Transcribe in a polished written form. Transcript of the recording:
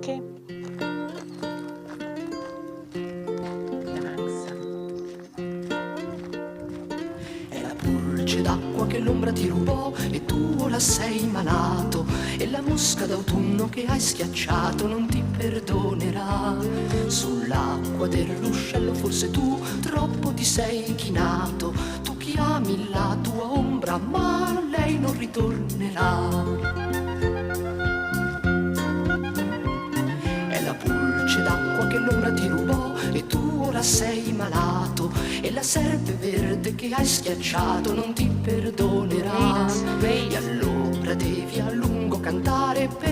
Ok. È la pulce d'acqua che l'ombra ti rubò e tu ora sei malato, e la mosca d'autunno che hai schiacciato non ti perdonerà. Sull'acqua del ruscello forse tu troppo ti sei inchinato, tu chiami la tua ombra ma lei non ritornerà. È la pulce d'acqua che l'ombra ti rubò e tu ora sei malato, e la serpe verde che hai schiacciato non ti perdonerà. E allora devi a lungo cantare per